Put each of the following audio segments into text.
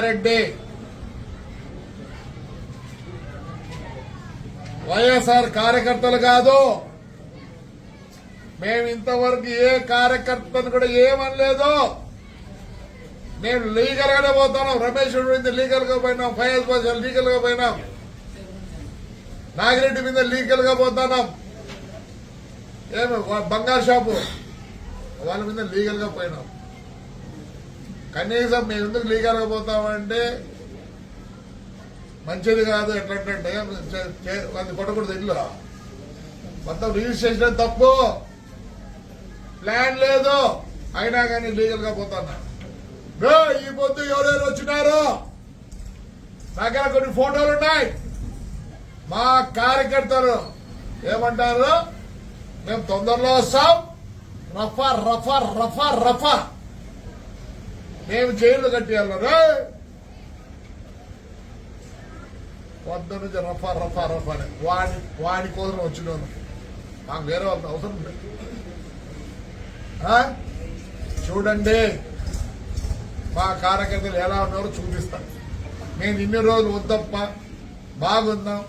రెడ్డి వైఎస్ఆర్ కార్యకర్తలు కాదు. మేము ఇంతవరకు ఏ కార్యకర్తను కూడా ఏమనలేదు. నేను లీగల్ గానే పోతాను. రమేష్ మీద లీగల్ గా పోయినాం, ఫయాజ్ బాషా లీగల్ గా పోయినాం, నాగిరెడ్డి మీద లీగల్ గా పోతున్నాం, ఏమి బంగారు షాపు వాళ్ళ మీద లీగల్ గా పోయినాం. కనీసం మేము ఎందుకు లీగల్ గా పోతామంటే మంచిది కాదు. ఎట్లంటే అది కొట్టకూడదు. ఇల్లు మొత్తం రిజిస్ట్రేషన్ తప్పు, ప్లాన్ లేదు, అయినా కానీ లీగల్ గా పోతున్నా. ఈ పొద్దు ఎవరెవరు వచ్చినారు దగ్గర కొన్ని ఫోటోలు ఉన్నాయి. మా కార్యకర్తలు ఏమంటారు, మేము తొందరలో వస్తాం, రఫా రఫా రఫా రఫా మేము జైలు కట్టేయాలరా. వద్ద నుంచి రఫా రఫా రఫా వాడి కోసం వచ్చినాను. మాకు వేరే వాళ్ళ అవసరం లేదు. చూడండి మా కార్యకర్తలు ఎలా ఉన్నారో చూపిస్తాను. నేను ఇన్ని రోజులు వద్దప్ప బాగుందాం,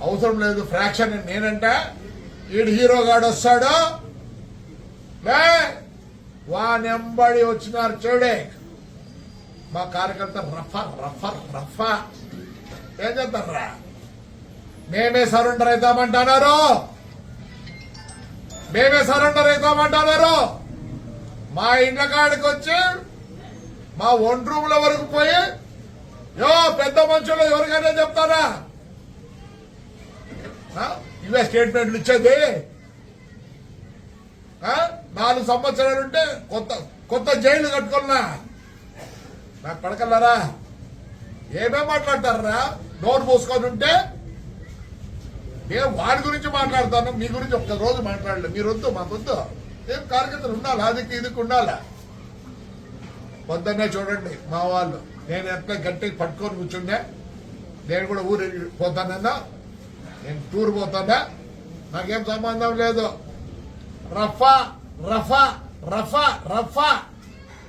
అవసరం లేదు ఫ్రాక్షన్. నేనంట ఈడు హీరో గాడు వస్తాడు, వానెంబడి వచ్చినారు చూడే మా కార్యకర్త రఫా రఫా రఫా. ఏం చేస్తారా, మేమే సరెండర్ అవుతామంటున్నారు, మేమే సరెండర్ అవుతామంటున్నారు. మా ఇండ్ల కాడికి వచ్చి మా ఒంటి రూముల వరకు పోయి పెద్ద మనుషులు ఎవరికైనా చెప్తారా ఇవే స్టేట్మెంట్లు ఇచ్చేది. 4 సంవత్సరాలుంటే కొత్త జైలు కట్టుకున్నా నాకు పడకల్లారా. ఏమేం మాట్లాడతారా, నోరు మూసుకొని ఉంటే. నేను వాడి గురించి మాట్లాడతాను, మీ గురించి ఒక్క రోజు మాట్లాడలే. మీరొద్దు, మాకొద్దు. ఏం కార్యకర్తలు ఉండాలి, అదికి ఇదికి ఉండాలా. పొద్దున్నే చూడండి మా వాళ్ళు, నేను ఎట్లా గట్టి పట్టుకొని కూర్చుండే. నేను కూడా ఊరు పోతానన్నా, నేను టూర్ పోతానా, నాకేం సంబంధం లేదు. రఫా రఫా రఫా రఫా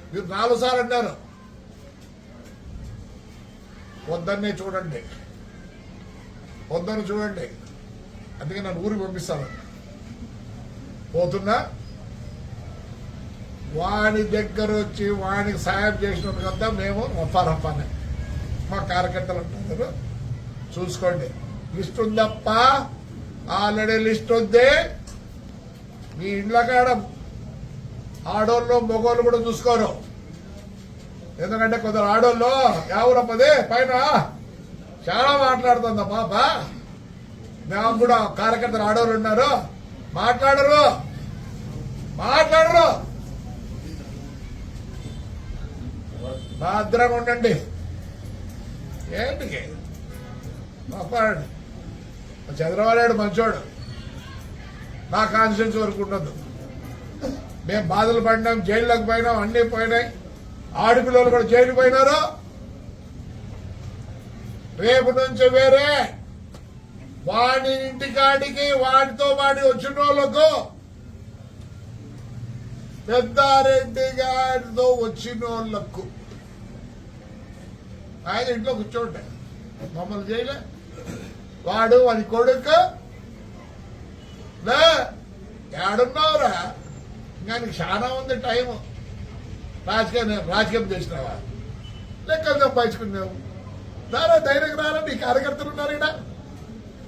మీరు 4 సార్లు అన్నారు. పొద్దున్నే చూడండి, పొద్దున్న చూడండి. అందుకే నన్ను ఊరికి పంపిస్తాను. పోతున్నా, వాడి దగ్గర వచ్చి వాడికి సాయం చేసినందుకంతా మేము రఫా రఫానే. మా కార్యకర్తలు అంటున్నారు, చూసుకోండి. లిస్ట్ ఉందప్ప, ఆల్రెడీ లిస్ట్ ఉంది. మీ ఇండ్ల కాడ ఆడోళ్ళు మొగోళ్ళు కూడా చూసుకోరు. ఎందుకంటే కొందరు ఆడోళ్ళు ఎవరమ్మది పైన చాలా మాట్లాడుతుందా పాప. మేము కూడా కార్యకర్తలు ఆడోళ్ళు ఉన్నారు, మాట్లాడరు. భద్రంగా ఉండండి. ఏంటికి మాట్లాడండి. చంద్రబాబు మంచోడు, నా కాన్స్టిట్యూన్స్ వరకు ఉండదు. మేము బాధలు పడినాం, జైల్లోకి పోయినాం, అన్ని పోయినాయి. ఆడపిల్లలు కూడా జైలు పోయినారు. రేపు నుంచి వేరే వాడి ఇంటికాడికి వాడితో వాడి వచ్చిన వాళ్ళకు, పెద్దారెడ్డి గారితో వచ్చిన వాళ్ళకు ఆయన ఇంట్లో కూర్చోండి. మమ్మల్ని చేయలే. వాడు వాడి కొడుకు ఏడున్నావురా, ఇంకా నీకు చాలా ఉంది టైము. రాజకీయం చేసినావా, లెక్కలు సంపాదించుకున్నావు. దారా ధైర్యం రారా, నీ కార్యకర్తలు ఉన్నారు ఇక్కడ.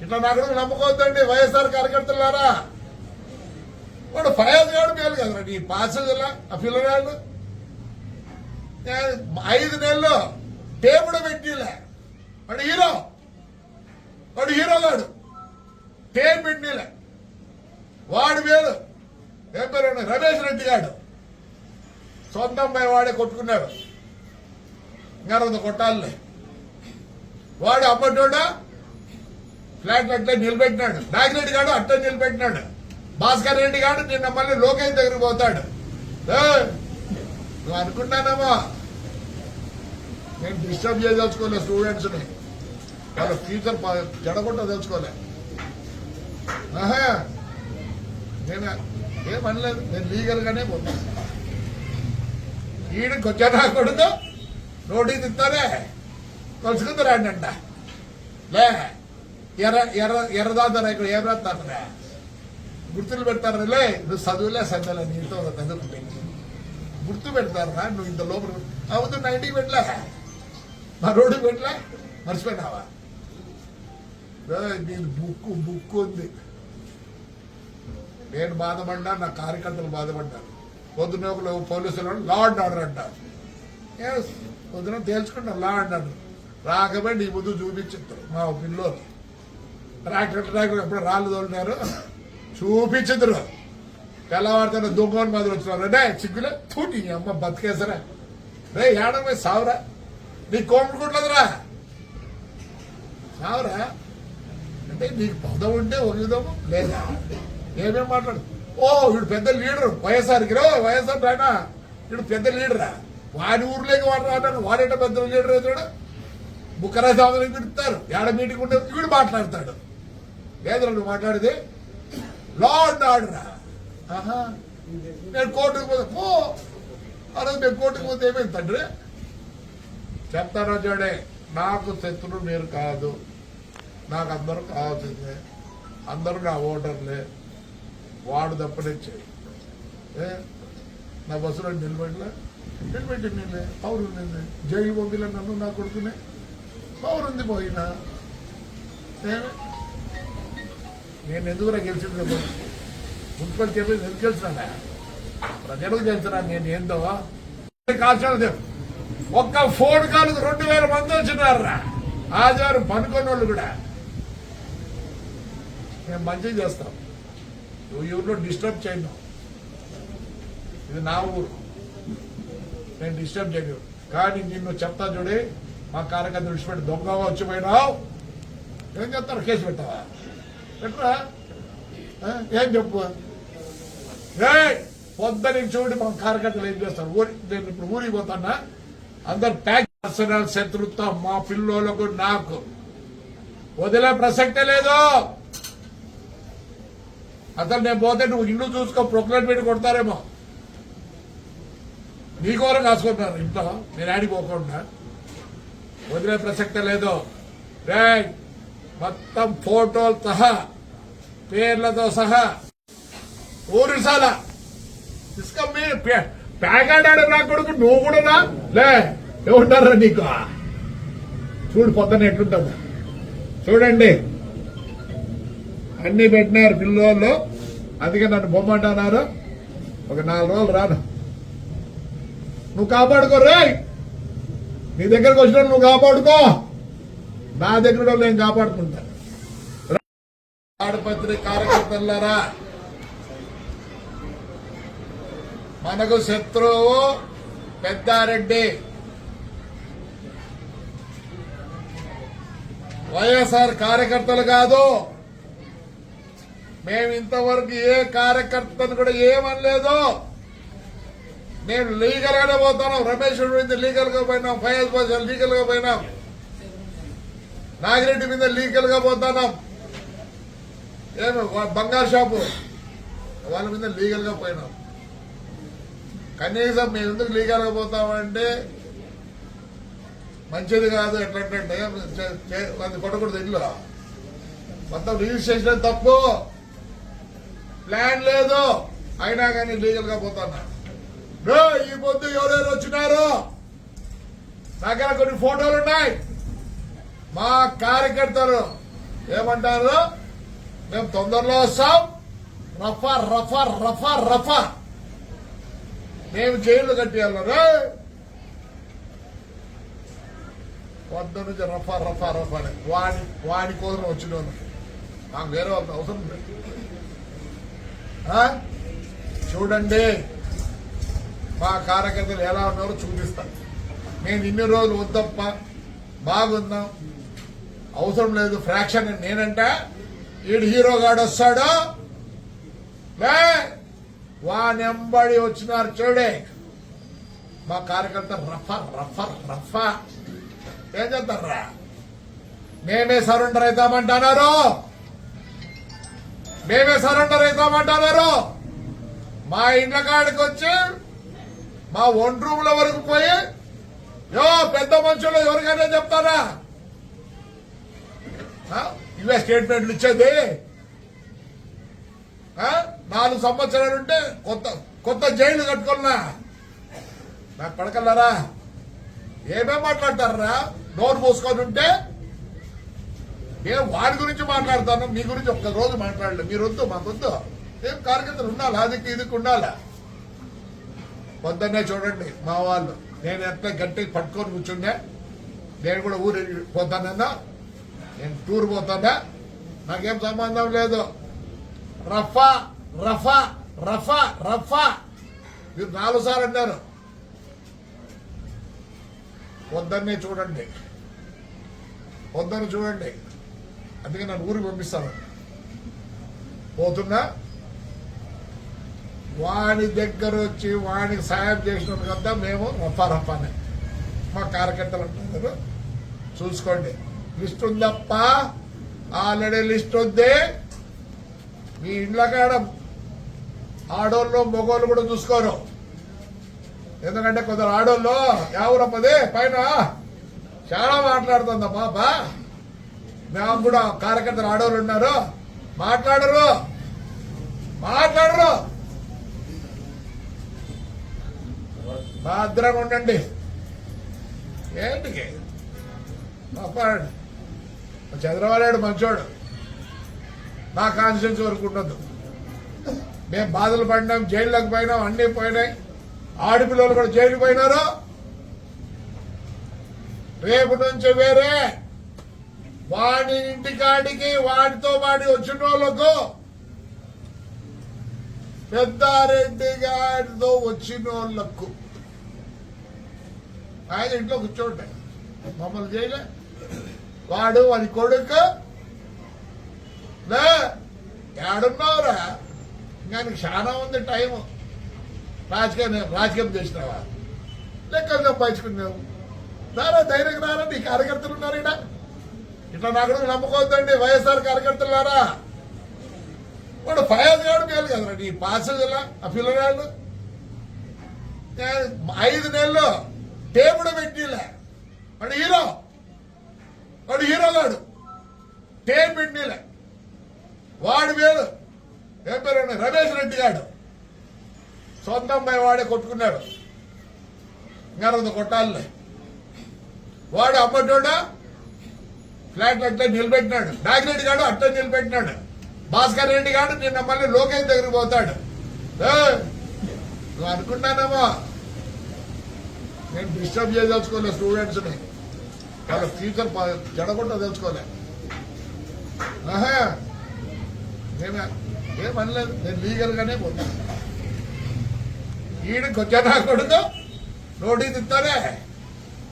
ఇట్లా నాకు నమ్ముకోవద్దండి వైఎస్ఆర్ కార్యకర్తలారా. వాడు ఫయాజ్ గారు మేలు కదరా నీ పాసలా. ఆ పిల్లగాడు 5 నెలలు టేబుడు పెట్టిలే. వాడు హీరో గాడు టేప్ పెట్టిలే. వాడి పేరు ఏం పేరు, రమేష్ రెడ్డి గాడు సొంత అమ్మాయి వాడే కొట్టుకున్నాడు. ఇంకా కొట్టాలే. వాడు అమ్మటోడా ఫ్లాట్ అట్లా నిలబెట్టినాడు. నాగిరెడ్డి గాడు అట్లా నిలబెట్టినాడు. భాస్కర్ రెడ్డి గాడు నిన్న మళ్ళీ లోకేష్ దగ్గరికి పోతాడు. నువ్వు అనుకుంటానమ్మా, నేను డిస్టర్బ్ చేయదలుచుకోలే స్టూడెంట్స్ ని, వాళ్ళ ఫ్యూచర్ చెడగొట్ట తెలుసుకోలే. నేను ఏమనలేదు, నేను లీగల్ గానే పోతాను. ఈయనకి వచ్చా నా కొడుకు నోటికి తింటారే కలుసుకుంది రండి అంట లే ఎర్రదాంతా ఇక్కడ ఏం రాస్తారా గుర్తులు పెడతారా లే నువ్వు చదువులే చదువులే నీతో చదువుకుంటే గుర్తు పెడతారా నువ్వు ఇంత లోపల అవుతుంది నా ఇంటికి పెట్టలే మా రోడ్డుకి పెట్టలే మర్చిపోయినావా నేను బుక్ ఉంది నేను బాధపడ్డా నా కార్యకర్తలు బాధపడ్డారు పొద్దున పోలీసులు లా అండ్ ఆర్డర్ అంటారు పొద్దున తేల్చుకుంటారు లా అండ్ ఆర్డర్ రాకపోయి నీ ముందు చూపించారు మా పిల్లలు ట్రాక్టర్ ఎప్పుడు రాళ్ళు తోలినారు చూపించదురు తెల్లవారితో దొంగని మాదిరి వచ్చినారు అంటే సిగ్గులే తూటి అమ్మ బతికేసరా రే ఏడమే సావురా నీ కోముకుంటుందిరా సావురా అంటే నీకు పదం ఉంటే ఒక విధము లేదా ఏమేం మాట్లాడు ఓ వీడు పెద్ద లీడరు వైఎస్ఆర్కి రా వైఎస్ఆర్ రాయనా వీడు పెద్ద లీడరా వాడి ఊర్లోకి వాడు రావడానికి వాడేట పెద్ద లీడర్ అవుతాడు బుక్కరాజాములకు పిలుస్తారు ఏడ మీటింగ్ ఉంటే వీడు మాట్లాడతాడు లేదురా నువ్వు మాట్లాడేది లా అండ్ ఆర్డరా నేను కోర్టుకు పోతే పో ఆ రోజు నేను కోర్టుకు పోతే ఏమైంది తండ్రి చెప్తాను చూడే నాకు శత్రువు మీరు కాదు నాకు అందరూ కావాల్సిందే అందరూ నా ఓటర్లే వాడు తప్పనిచ్చే నా బస్సులో నిలబెట్టి నిన్నే పౌరు నిన్నే జైలు పంపిలే నన్ను నా కొడుకునే పౌరుంది పోయినా నేను ఎందుకురా గెలిచింది మున్సిపల్ చైర్మన్ ఎందుకు గెలిచినా ప్రజలకు గెలిచినా నేను ఏందో కాల్చాలి ఒక్క ఫోన్ కాల్ 2000 మంది వచ్చినారా ఆదివారం పనుకున్న వాళ్ళు కూడా మేము మంచిగా చేస్తాం నువ్వు ఊరిలో డిస్టర్బ్ చేయను ఇది నా ఊరు నేను డిస్టర్బ్ చేయను కానీ నిన్ను చెప్తా చూడి మా కార్యకర్త విడిచిపెట్టి దొంగ వచ్చిపోయినావు ఏం చెప్తారు కేసు పెట్టావా పెట్టరా ఏం చెప్పు పొద్దునికి చూడండి మా కార్యకర్తలు ఏం చేస్తారు నేను ఇప్పుడు ఊరికి పోతానా అందరు ప్యాక్ పర్సనల్ శత్రుత్వం మా పిల్లోళ్ళకు నాకు వదిలే ప్రసక్తే లేదు అసలు నేను పోతే నువ్వు ఇల్లు చూసుకో ప్రొక్లైన్ పెట్టి కొడతారేమో నీకోరం కాసుకుంటున్నారు ఇంట్లో నేను ఆడిపోకుండా వదిలే ప్రసక్తే లేదు రే మొత్తం ఫోటోలు సహా పేర్లతో సహా ఊరిసాల ఇసుక ప్యాగాడాడు నా కొడుకు నువ్వు కూడా నా లే ఏమంటారా నీకు చూడు పొద్దున ఎట్లుంటుందా చూడండి అన్ని పెట్టినారు పిల్లలు అందుకే నన్ను బొమ్మంటున్నారు ఒక 4 రోజులు రాను నువ్వు కాపాడుకో రే నీ దగ్గరకు వచ్చిన నువ్వు కాపాడుకో నా దగ్గర నేను కాపాడుకుంటా ఆడపత్రి కార్యకర్తలారా మనకు శత్రువు పెద్దారెడ్డి వైఎస్ఆర్ కార్యకర్తలు కాదు మేము ఇంతవరకు ఏ కార్యకర్తను కూడా ఏమనలేదు నేను లీగల్ గానే పోతాను రమేష్ మీద లీగల్ గా పోయినాం ఫయాజ్ బాషా లీగల్ గా పోయినాం నాగిరెడ్డి మీద లీగల్ గా పోతున్నాం ఏమి బంగారు షాపు వాళ్ళ మీద లీగల్ గా పోయినాం కనీసం మేము ఎందుకు లీగల్ గా పోతామంటే మంచిది కాదు ఎట్లంటే అది కొట్టకూడదు ఇల్లు మొత్తం రిజిస్ట్రేషన్ తప్పు ప్లాన్ లేదు అయినా కానీ లీగల్ గా పోతానా ఈ పొద్దు ఎవరెవరు వచ్చినారు దగ్గర కొన్ని ఫోటోలు ఉన్నాయి మా కార్యకర్తలు ఏమంటారు మేము తొందరలో వస్తాం రఫా రఫా రఫా రఫా మేము జైలు కట్టేయాలరా పొద్దు నుంచి రఫా రఫా రఫా వాడి కోసం వచ్చిన నాకు వేరే వాళ్ళకి అవసరం లేదు చూడండి మా కార్యకర్తలు ఎలా ఉన్నారో చూపిస్తాను నేను ఇన్ని రోజులు వద్దప్ప బాగుందాం అవసరం లేదు ఫ్రాక్షన్ నేనంటే ఈడు హీరో గాడు వస్తాడు లే వానెంబడి వచ్చినారు చూడే మా కార్యకర్త రఫా రఫా రఫా ఏం చేస్తారా మేమే సరెండర్ అవుతామంటున్నారు మేమే సరెండర్ అవుతామంటున్నారు మా ఇండ్ల కాడికి వచ్చి మా 1 రూమ్ల వరకు పోయి పెద్ద మనుషులు ఎవరికైనా చెప్తారా ఇవే స్టేట్మెంట్లు ఇచ్చేది 4 సంవత్సరాలు ఉంటే కొత్త జైలు కట్టుకున్నా నాకు పడకల్లారా ఏమేం మాట్లాడతారా నోరు మూసుకొని ఉంటే నేను వాడి గురించి మాట్లాడతాను మీ గురించి ఒక్క రోజు మాట్లాడలేదు మీరు వద్దు మాకొద్దు ఏం కార్యకర్తలు ఉండాలి అదికి ఇదికి ఉండాలా పొద్దున్నే చూడండి మా వాళ్ళు నేను ఎంత గట్టిగా పట్టుకొని కూర్చుండే నేను కూడా ఊరు పోతానన్నా నేను టూర్ పోతానా నాకేం సంబంధం లేదు రఫా రఫా రఫా రఫా మీరు 4 సార్లు అన్నారు పొద్దున్నే చూడండి పొద్దున్న చూడండి అందుకే నన్ను ఊరికి పంపిస్తాను పోతున్నా వాడి దగ్గర వచ్చి వాడికి సాయం చేసిన కదా మేము రఫా రఫానే మా కార్యకర్తలు అంటున్నారు చూసుకోండి లిస్ట్ ఉందప్ప ఆల్రెడీ లిస్ట్ ఉంది మీ ఇండ్ల కాడ ఆడోళ్ళు మొగోళ్ళు కూడా చూసుకోరు ఎందుకంటే కొందరు ఆడోళ్ళు ఎవరమ్మది పైన చాలా మాట్లాడుతుందా పాప మేము కూడా కార్యకర్తలు ఆడోళ్ళు ఉన్నారు మాట్లాడరు భద్రంగా ఉండండి ఏంటికి పాపాడు చంద్రబాబు మంచోడు నా కాన్స్టిట్యూన్సీ వరకు ఉండదు మేము బాధలు పడినాం జైల్లోకి పోయినాం అన్ని పోయినాయి ఆడపిల్లలు కూడా జైలుకి పోయినారు రేపు నుంచి వేరే వాడి ఇంటికాడికి వాడితో వాడి వచ్చిన వాళ్ళకు పెద్దారెడ్డి గారితో వచ్చిన వాళ్ళకు ఆయన ఇంట్లో కూర్చోండి మమ్మల్ని చేయలే వాడు వాడి కొడుకు లే ఏడున్నావురా ఇంకా నీకు చాలా ఉంది టైము రాజకీయం చేసినావా లెక్కలు సంపాదించుకున్నావు రారా ధైర్యం రారా నీ కార్యకర్తలు ఉన్నారు ఇట ఇట్లా నాకు నమ్ముకోవద్దండి వైఎస్ఆర్ కార్యకర్తలారా వాడు ఫయాజ్ గారు మేలు కదరా నీ పాసలా ఆ పిల్లగాళ్ళు 5 నెలలు టేబుడు పెట్టిలే వాడు హీరో గాడు టేప్ పెట్టిలే వాడి పేరు ఏం పేరు రమేష్ రెడ్డి గాడు సొంత అమ్మాయి వాడే కొట్టుకున్నాడు ఇంకా కొట్టాలి వాడు అమ్మటోడా ఫ్లాట్ అట్లా నిలబెట్టినాడు నాగిరెడ్డి గాడు అట్లా నిలబెట్టినాడు భాస్కర్ రెడ్డి గాడు నిన్న మళ్ళీ లోకేష్ దగ్గరికి పోతాడు నువ్వు అనుకుంటానేమో నేను డిస్టర్బ్ చేయదలుచుకోలే స్టూడెంట్స్ ని వాళ్ళ ఫ్యూచర్ చెడగొట్ట తెలుసుకోలే ఏమనలేదు నేను లీగల్ గానే పోతాను ఈడికి వచ్చా నా కొడుకు నోటీస్ ఇస్తానే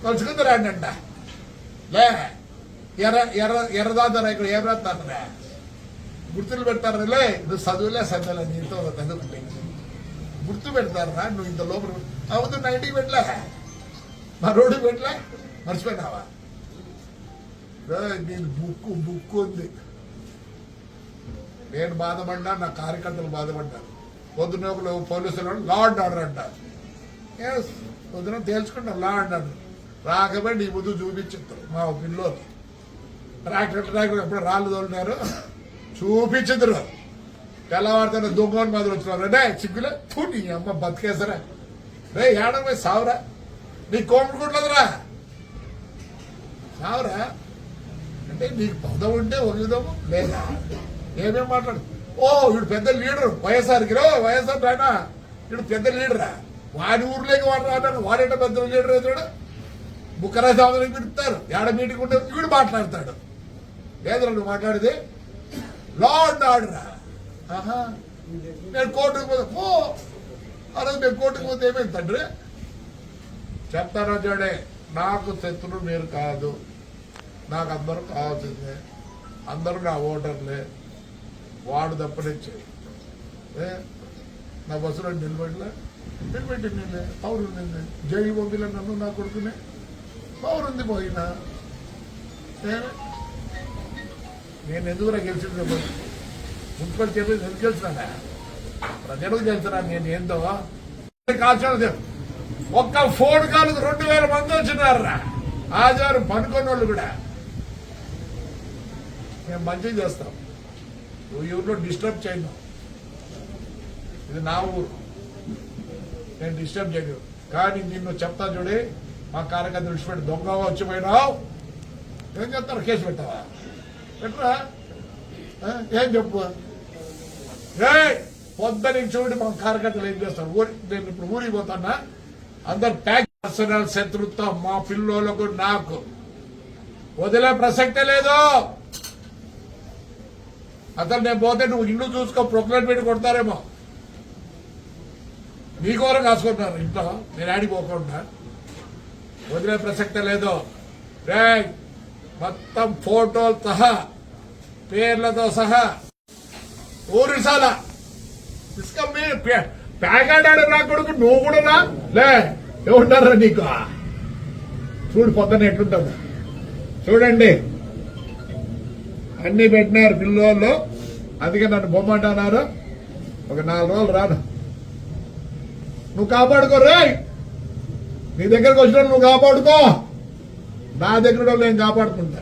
కొలుసుకుంది రాండి అంట లే ఎర్రదాంతరా ఇక్కడ ఏం రాస్తానరా గుర్తులు పెడతారులే నువ్వు చదువులే సందలే నీతో చదువుకుంటే గుర్తు పెడతారా నువ్వు ఇంత లోపల అవుతు 90 పెట్టలే మా రోడ్డు పెట్టలే మర్చిపోయినావా నేను బుక్ ఉంది నేను బాధపడ్డా నా కార్యకర్తలు బాధపడ్డారు పొద్దున పోలీసులు లా అండ్ ఆర్డర్ అంటారు పొద్దున తేల్చుకుంటారు లా అండ్ ఆర్డర్ రాకపోయి నీ ముందు చూపించారు మా పిల్లోకి ట్రాక్టర్ ఎప్పుడు రాళ్ళు తోలినారు చూపించదురు తెల్లవారితోనే దొంగని మాదిరి వచ్చినారు అంటే సిగ్గులే నీ అమ్మ బతికేసరా రే ఏడమే సావురా నీ కోమడుకుంటుందిరా సావురా అంటే నీకు పదం ఉంటే ఒక విధము లేదా ఏమేం మాట్లాడు వీడు పెద్ద లీడరు వైఎస్ఆర్కి వైఎస్ఆర్ రానా వీడు పెద్ద లీడరా వాడి ఊర్లోకి వాడు రావడానికి వాడేట పెద్ద లీడర్ అవుతాడు బుక్కరాజు ఆమెను పిలుస్తారు ఏడ మీటింగ్ ఉంటే వీడు మాట్లాడతాడు లేదు నువ్వు మాట్లాడేది లా అండ్ ఆర్డరా నేను కోర్టుకు పోతే రోజు నేను కోర్టుకు పోతే ఏమైంది తండ్రి చెప్తాను చూడే నాకు శత్రువు మీరు కాదు నాకు అందరూ కావాల్సిందే అందరూ నా ఓటర్లే వాడు తప్పనిచ్చి నా బస్సులో నిలబెట్టింది పౌరుంది జైలు పంపిలే నన్ను నా కొడుకునే పౌరుంది పోయినా నేను ఎందుకురా గెలిచింది మున్సిపల్ చెప్పేసి ఎందుకు గెలిచినా ప్రజలకు తెలుసురా నేను ఏందో కాల్చాను ఒక్క ఫోన్ కాల్ 2000 మంది వచ్చినారా ఆదివారం పనుకున్న వాళ్ళు కూడా. మేము మంచిగా చేస్తాం, నువ్వు ఊరిలో డిస్టర్బ్ చేయను. ఇది నా ఊరు, నేను డిస్టర్బ్ చేయను. కానీ నిన్ను చెప్తా చూడే, మా కార్యకర్త విడిచిపెట్టి దొంగగా వచ్చిపోయినావు, ఏం చెప్తారు? కేసు పెట్టావా? పెట్టరా? ఏం చెప్పు? పొద్దున చూడండి మా కార్యకర్తలు ఏం చేస్తారు. నేను ఇప్పుడు ఊరికి పోతానా, అందరు ప్యాక్ పర్సనల్ శత్రుత్వం మా పిల్లోళ్ళకు నాకు వదిలే ప్రసక్తే లేదు. అసలు నేను పోతే నువ్వు ఇల్లు చూసుకో, ప్రొక్లైన్ పెట్టి కొడతారేమో. నీ కూర కాసుకుంటున్నారు ఇంట్లో, నేను ఆడికి పోకుండా. వదిలే ప్రసక్తే లేదు. మొత్తం ఫోటోలతో సహా, పేర్లతో సహా ఊరిసాల తీసుకమ్మి ప్యాకాడాడు నా కొడుకు. నువ్వు కూడా రా, లే ఏముంటారా నీకు? చూడు పొద్దున ఎట్లుంటుందా చూడండి. అన్ని పెట్టినారు పిల్లోళ్ళు, అందుకే నన్ను బొమ్మంటున్నారు. ఒక 4 రోజులు రాను, నువ్వు కాపాడుకో. రే నీ దగ్గరకు వచ్చిన నువ్వు కాపాడుకో, నా దగ్గర నేను కాపాడుకుంటా.